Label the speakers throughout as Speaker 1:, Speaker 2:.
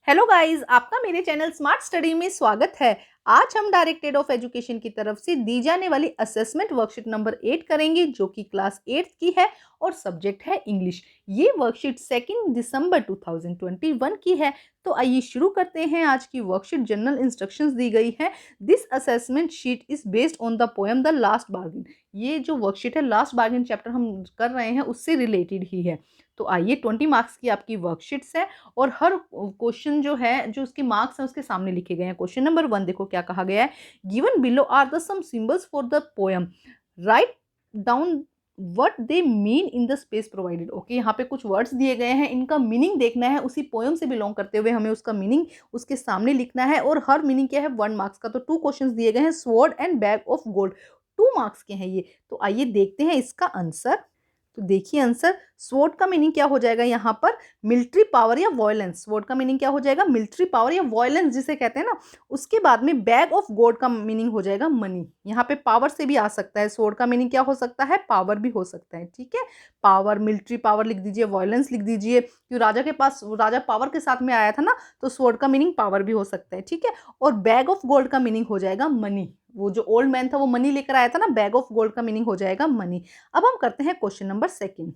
Speaker 1: Hello guys, आपका मेरे channel smart study में स्वागत है। आज हम डायरेक्टेड ऑफ एजुकेशन की तरफ से दी जाने वाली असेसमेंट वर्कशीट नंबर 8 करेंगे, जो कि क्लास 8th की है और सब्जेक्ट है इंग्लिश। ये वर्कशीट 2 दिसंबर 2021 की है। तो आइए शुरू करते हैं। आज की वर्कशीट जनरल इंस्ट्रक्शंस दी गई है। This assessment sheet is based on the poem the last bargain. ये जो वर्कशीट है, लास्ट बार्गेन चैप्टर हम कर रहे हैं, उससे रिलेटेड ही है। तो आइए, 20 मार्क्स की आपकी वर्कशीट्स है और हर क्वेश्चन जो है, जो उसके मार्क्स हैं, उसके सामने लिखे गए हैं। क्वेश्चन नंबर 1 देखो क्या कहा गया है। Given below are the some symbols for the poem, write down what they mean in the space provided. Okay, यहाँ पे कुछ वर्ड्स दिए गए हैं, इनका मीनिंग देखना है। उसी पोएम से बिलोंग करते हुए हमें उसका मीनिंग उसके सामने लिखना है। और हर मीनिंग क्या है, 1 मार्क्स का। तो 2 क्वेश्चंस दिए गए हैं, sword and bag of gold, 2 marks के हैं ये। तो आइए देखते हैं इसका आंसर। तो देखिए आंसर, स्वॉर्ड का मीनिंग क्या हो जाएगा यहाँ पर, मिलिट्री पावर या वॉयलेंस। स्वॉर्ड का मीनिंग क्या हो जाएगा, मिलिट्री पावर या वॉयलेंस जिसे कहते हैं ना। उसके बाद में बैग ऑफ गोल्ड का मीनिंग हो जाएगा मनी। यहाँ पे पावर से भी आ सकता है। स्वॉर्ड का मीनिंग क्या हो सकता है, पावर भी हो सकता है। ठीक है, पावर, मिलिट्री पावर लिख दीजिए, वॉयलेंस लिख दीजिए, क्योंकि राजा के पास, राजा पावर के साथ में आया था ना, तो स्वॉर्ड का मीनिंग पावर भी हो सकता है। ठीक है, और बैग ऑफ गोल्ड का मीनिंग हो जाएगा मनी। वो जो ओल्ड मैन था वो मनी लेकर आया था ना, बैग ऑफ गोल्ड का मीनिंग हो जाएगा मनी। अब हम करते हैं क्वेश्चन नंबर 2।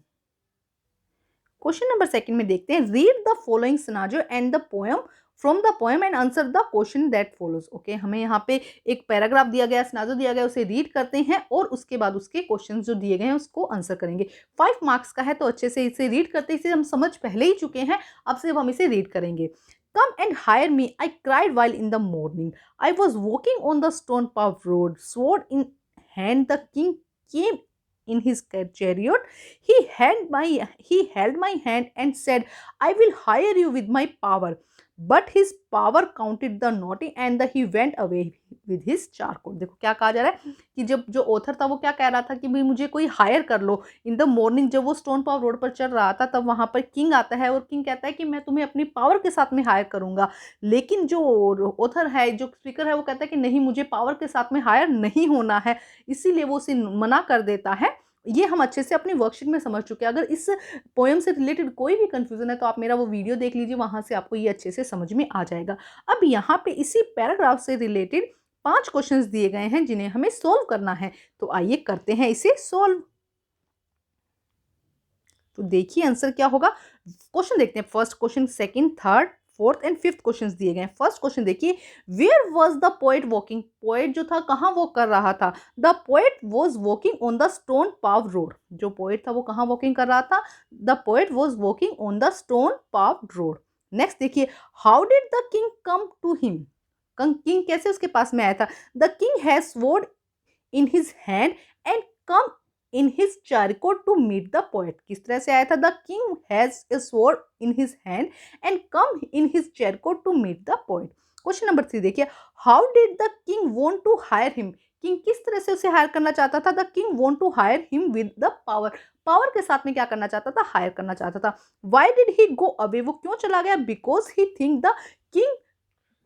Speaker 1: क्वेश्चन नंबर 2 में देखते हैं, read the following scenario and the poem from the poem and answer the question that follows. Okay, हमें यहाँ पे एक पैराग्राफ दिया गया, सिनेरियो दिया गया, उसे रीड करते हैं और उसके बाद उसके क्वेश्चन जो दिए गए हैं उसको आंसर करेंगे। 5 मार्क्स का है, तो अच्छे से इसे रीड करते, इसे हम समझ पहले ही चुके हैं, अब सिर्फ हम इसे रीड करेंगे। Come and hire me, I cried while in the morning. I was walking on the stone paved road, sword in hand. The king came in his chariot. He held my hand and said, I will hire you with my power. But his power counted the naughty and he went away with his charcoal. देखो क्या कहा जा रहा है कि जब जो author था वो क्या कह रहा था कि भाई मुझे कोई हायर कर लो। इन द मॉर्निंग जब वो स्टोन पावर रोड पर चल रहा था, तब वहां पर किंग आता है और किंग कहता है कि मैं तुम्हें अपनी पावर के साथ में हायर करूंगा। लेकिन जो ऑथर है, जो स्पीकर है, वो कहता है कि नहीं, मुझे पावर के साथ में हायर नहीं होना है, इसीलिए वो उसे मना कर देता है। ये हम अच्छे से अपनी वर्कशीट में समझ चुके हैं। अगर इस पोएम से रिलेटेड कोई भी कंफ्यूजन है तो आप मेरा वो वीडियो देख लीजिए, वहां से आपको ये अच्छे से समझ में आ जाएगा। अब यहाँ पे इसी पैराग्राफ से रिलेटेड 5 क्वेश्चंस दिए गए हैं जिन्हें हमें सोल्व करना है। तो आइए करते हैं इसे सोल्व। तो देखिए आंसर क्या होगा। क्वेश्चन देखते हैं, first question, second, third, fourth and fifth questions दिए गए हैं। फर्स्ट क्वेश्चन देखिए, where was the poet walking. Poet जो था कहाँ वॉक कर रहा था, the poet was walking on the stone paved road. जो पोएट था वो कहाँ वॉकिंग कर रहा था, the poet was walking on the stone paved road. Next देखिए, how did the king come to him. King कैसे उसके पास में आया था, the king has sword in his hand and come in his chariot to meet the poet. किस तरह से आया था, the king has a sword in his hand and come in his chariot to meet the poet. Question number 3 देखिए, how did the king want to hire him. King किस तरह से उसे हायर करना चाहता था, the king want to hire him with the power. Power के साथ में क्या करना चाहता था, हायर करना चाहता था। Why did he go away, वो क्यों चला गया, because he think the king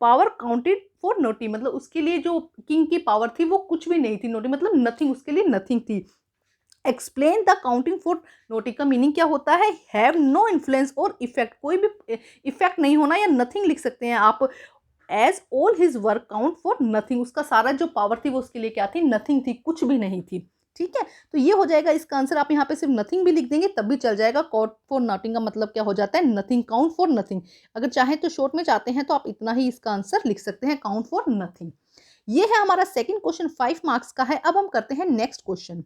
Speaker 1: power counted for naughty. मतलब उसके लिए जो किंग की पावर थी वो कुछ भी नहीं थी, नोटी मतलब नथिंग, उसके लिए नथिंग थी। Explain the counting for naughty का मीनिंग क्या होता है, हैव नो इन्फ्लुएंस और इफेक्ट, कोई भी इफेक्ट नहीं होना, या नथिंग लिख सकते हैं आप। As all his work count for nothing, उसका सारा जो पावर थी वो उसके लिए क्या थी, नथिंग थी, कुछ भी नहीं थी। ठीक है, तो ये हो जाएगा इसका आंसर। आप यहाँ पे सिर्फ नथिंग भी लिख देंगे तब भी चल जाएगा। काउंट फॉर नथिंग का मतलब क्या हो जाता है, नथिंग, काउंट फॉर नथिंग। अगर चाहें तो शॉर्ट में चाहते हैं तो आप इतना ही इसका आंसर लिख सकते हैं, काउंट फॉर नथिंग। ये है हमारा सेकंड क्वेश्चन, 5 मार्क्स का है। अब हम करते हैं नेक्स्ट क्वेश्चन।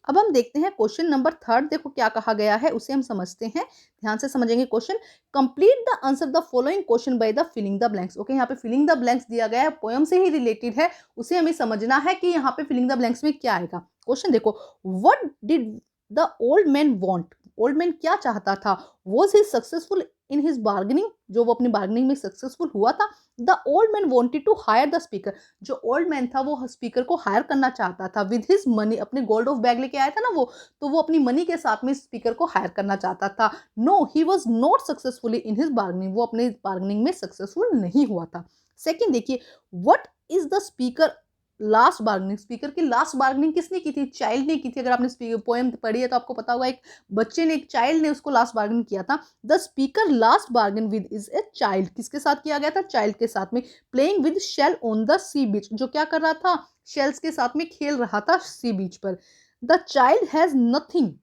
Speaker 1: अब हम देखते हैं क्वेश्चन नंबर 3। देखो क्या कहा गया है, उसे हम समझते हैं, ध्यान से समझेंगे question. Complete the answer the following question by the filling the blanks. Okay, यहाँ पे फिलिंग द ब्लैंक्स दिया गया है, पोएम से ही रिलेटेड है, उसे हमें समझना है कि यहाँ पे फिलिंग द ब्लैंक्स में क्या आएगा। क्वेश्चन देखो, what did the old man want. Old man क्या चाहता था, was he successful in his bargaining, जो वो अपनी बार्गेनिंग में सक्सेसफुल हुआ था। The old man wanted to hire the speaker, जो ओल्ड मैन था वो स्पीकर को हायर करना चाहता था। विद हिज मनी, अपने गोल्ड ऑफ बैग लेके आया था ना वो, तो वो अपनी मनी के साथ में स्पीकर को हायर करना चाहता था। No, he was not successfully in his bargaining, वो अपने बार्गेनिंग में सक्सेसफुल नहीं हुआ था। सेकंड देखिए, what is the speaker last bargaining, speaker की लास्ट बार्गेनिंग किसने की थी? चाइल्ड ने की थी। अगर आपने पोएम पढ़ी है तो आपको पता होगा, एक बच्चे ने, एक चाइल्ड ने उसको लास्ट बार्गेन किया था। The speaker last bargain with is a child, किसके साथ किया गया था? चाइल्ड के साथ में। Playing with shell on the sea beach, जो क्या कर रहा था? शेल्स के साथ में खेल रहा था सी बीच पर। The child has nothing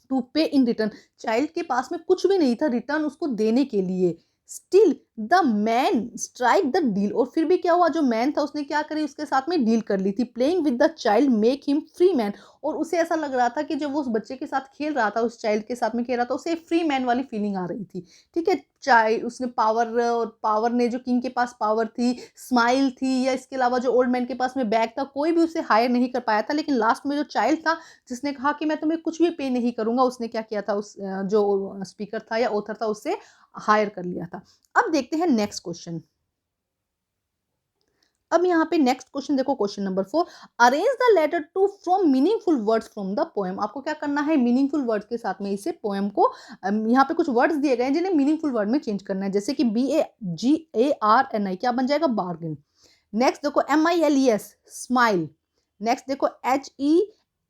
Speaker 1: to pay in return, child के पास में कुछ भी नहीं था रिटर्न उसको देने के लिए। Still the man strike the deal, और फिर भी क्या हुआ? जो मैन था उसने क्या करी? उसके साथ में डील कर ली थी। Playing with the child make him free man, और उसे ऐसा लग रहा था कि जब वो उस बच्चे के साथ खेल रहा था, उस चाइल्ड के साथ में खेल रहा था, उसे फ्री मैन वाली फीलिंग आ रही थी। ठीक है, चाहे उसने पावर, और पावर ने, जो किंग के पास पावर थी, स्माइल थी, या इसके अलावा जो ओल्ड मैन के पास में बैग था, कोई भी उसे हायर नहीं कर पाया था। लेकिन लास्ट में जो चाइल्ड था, जिसने कहा कि मैं तुम्हें कुछ भी पे नहीं करूंगा, उसने क्या किया था? उस जो स्पीकर था या ऑथर था, उससे हायर कर लिया था। अब देखते हैं नेक्स्ट क्वेश्चन। अब यहाँ पे नेक्स्ट क्वेश्चन देखो, question number 4। Arrange the letter to from meaningful words from the poem. आपको क्या करना है? मीनिंगफुल वर्ड्स के साथ में इसे पोएम को, यहाँ पे कुछ वर्ड्स दिए गए हैं जिन्हें मीनिंगफुल वर्ड में चेंज करना है। जैसे कि BAGARNI, क्या बन जाएगा? बार्गेन। नेक्स्ट देखो MILES, स्माइल। नेक्स्ट देखो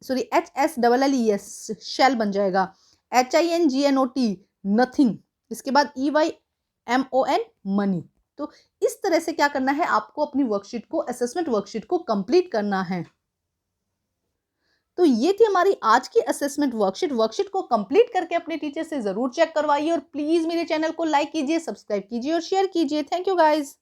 Speaker 1: HSLLES, शेल बन जाएगा। HINGNOT, nothing. इसके बाद EYMON, मनी। तो इस तरह से क्या करना है आपको? अपनी वर्कशीट को, असेसमेंट वर्कशीट को कंप्लीट करना है। तो ये थी हमारी आज की असेसमेंट वर्कशीट। वर्कशीट को कंप्लीट करके अपने टीचर से जरूर चेक करवाइए, और प्लीज मेरे चैनल को लाइक कीजिए, सब्सक्राइब कीजिए और शेयर कीजिए। Thank you guys.